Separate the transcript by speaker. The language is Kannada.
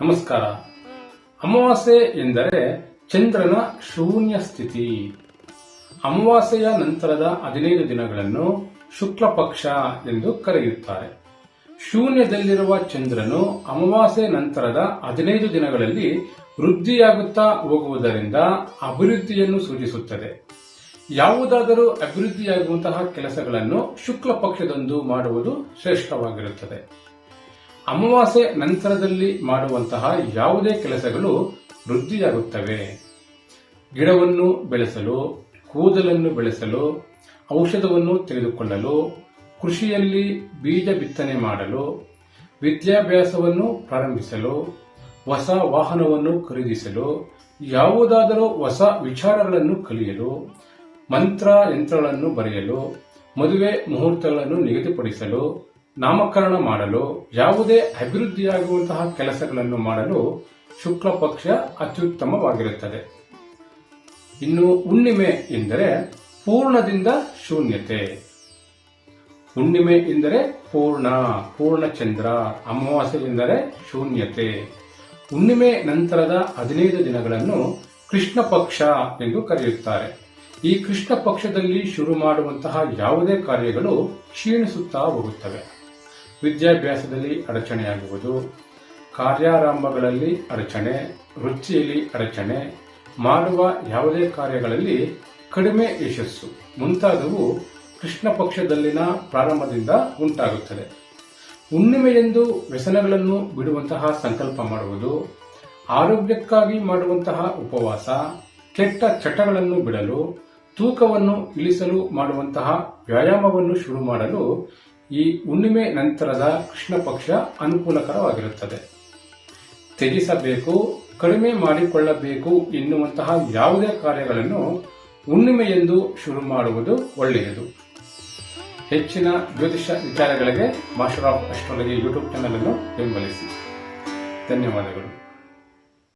Speaker 1: ನಮಸ್ಕಾರ. ಅಮಾವಾಸ್ಯೆ ಎಂದರೆ ಚಂದ್ರನ ಶೂನ್ಯ ಸ್ಥಿತಿ. ಅಮಾವಾಸ್ಯೆಯ ನಂತರದ 15 ದಿನಗಳನ್ನು ಶುಕ್ಲ ಪಕ್ಷ ಎಂದು ಕರೆಯುತ್ತಾರೆ. ಶೂನ್ಯದಲ್ಲಿರುವ ಚಂದ್ರನು ಅಮಾವಾಸ್ಯೆ ನಂತರದ 15 ದಿನಗಳಲ್ಲಿ ವೃದ್ಧಿಯಾಗುತ್ತಾ ಹೋಗುವುದರಿಂದ ಅಭಿವೃದ್ಧಿಯನ್ನು ಸೂಚಿಸುತ್ತದೆ. ಯಾವುದಾದರೂ ಅಭಿವೃದ್ಧಿಯಾಗುವಂತಹ ಕೆಲಸಗಳನ್ನು ಶುಕ್ಲ ಪಕ್ಷದಂದು ಮಾಡುವುದು ಶ್ರೇಷ್ಠವಾಗಿರುತ್ತದೆ. ಅಮಾವಾಸ್ಯೆ ನಂತರದಲ್ಲಿ ಮಾಡುವಂತಹ ಯಾವುದೇ ಕೆಲಸಗಳು ವೃದ್ಧಿಯಾಗುತ್ತವೆ. ಗಿಡವನ್ನು ಬೆಳೆಸಲು, ಕೂದಲನ್ನು ಬೆಳೆಸಲು, ಔಷಧವನ್ನು ತೆಗೆದುಕೊಳ್ಳಲು, ಕೃಷಿಯಲ್ಲಿ ಬೀಜ ಬಿತ್ತನೆ ಮಾಡಲು, ವಿದ್ಯಾಭ್ಯಾಸವನ್ನು ಪ್ರಾರಂಭಿಸಲು, ಹೊಸ ವಾಹನವನ್ನು ಖರೀದಿಸಲು, ಯಾವುದಾದರೂ ಹೊಸ ವಿಚಾರಗಳನ್ನು ಕಲಿಯಲು, ಮಂತ್ರ ಯಂತ್ರಗಳನ್ನು ಬರೆಯಲು, ಮದುವೆ ಮುಹೂರ್ತಗಳನ್ನು ನಿಗದಿಪಡಿಸಲು, ನಾಮಕರಣ ಮಾಡಲು, ಯಾವುದೇ ಅಭಿವೃದ್ಧಿಯಾಗುವಂತಹ ಕೆಲಸಗಳನ್ನು ಮಾಡಲು ಶುಕ್ಲ ಪಕ್ಷ ಅತ್ಯುತ್ತಮವಾಗಿರುತ್ತದೆ. ಇನ್ನು ಹುಣ್ಣಿಮೆ ಎಂದರೆ ಪೂರ್ಣದಿಂದ ಶೂನ್ಯತೆ. ಹುಣ್ಣಿಮೆ ಎಂದರೆ ಪೂರ್ಣಚಂದ್ರ, ಅಮಾವಾಸ್ಯೆ ಎಂದರೆ ಶೂನ್ಯತೆ. ಹುಣ್ಣಿಮೆ ನಂತರದ 15 ದಿನಗಳನ್ನು ಕೃಷ್ಣ ಪಕ್ಷ ಎಂದು ಕರೆಯುತ್ತಾರೆ. ಈ ಕೃಷ್ಣ ಪಕ್ಷದಲ್ಲಿ ಶುರು ಮಾಡುವಂತಹ ಯಾವುದೇ ಕಾರ್ಯಗಳು ಕ್ಷೀಣಿಸುತ್ತಾ ಹೋಗುತ್ತವೆ. ವಿದ್ಯಾಭ್ಯಾಸದಲ್ಲಿ ಅಡಚಣೆಯಾಗುವುದು, ಕಾರ್ಯಾರಂಭಗಳಲ್ಲಿ ಅಡಚಣೆ, ವೃತ್ತಿಯಲ್ಲಿ ಅಡಚಣೆ, ಮಾಡುವ ಯಾವುದೇ ಕಾರ್ಯಗಳಲ್ಲಿ ಕಡಿಮೆ ಯಶಸ್ಸು ಮುಂತಾದವು ಕೃಷ್ಣ ಪಕ್ಷದಲ್ಲಿನ ಪ್ರಾರಂಭದಿಂದ ಉಂಟಾಗುತ್ತದೆ. ಹುಣ್ಣಿಮೆಯೆಂದು ವ್ಯಸನಗಳನ್ನು ಬಿಡುವಂತಹ ಸಂಕಲ್ಪ ಮಾಡುವುದು, ಆರೋಗ್ಯಕ್ಕಾಗಿ ಮಾಡುವಂತಹ ಉಪವಾಸ, ಕೆಟ್ಟ ಚಟಗಳನ್ನು ಬಿಡಲು, ತೂಕವನ್ನು ಇಳಿಸಲು ಮಾಡುವಂತಹ ವ್ಯಾಯಾಮವನ್ನು ಶುರು ಮಾಡಲು ಈ ಹುಣ್ಣಿಮೆ ನಂತರದ ಕೃಷ್ಣ ಪಕ್ಷ ಅನುಕೂಲಕರವಾಗಿರುತ್ತದೆ. ತ್ಯಜಿಸಬೇಕು, ಕಡಿಮೆ ಮಾಡಿಕೊಳ್ಳಬೇಕು ಎನ್ನುವಂತಹ ಯಾವುದೇ ಕಾರ್ಯಗಳನ್ನು ಹುಣ್ಣಿಮೆಯೆಂದು ಶುರು ಮಾಡುವುದು ಒಳ್ಳೆಯದು. ಹೆಚ್ಚಿನ ಜ್ಯೋತಿಷ ವಿಚಾರಗಳಿಗೆ master of astrology YouTube channel ಅನ್ನು ಬೆಂಬಲಿಸಿ. ಧನ್ಯವಾದಗಳು.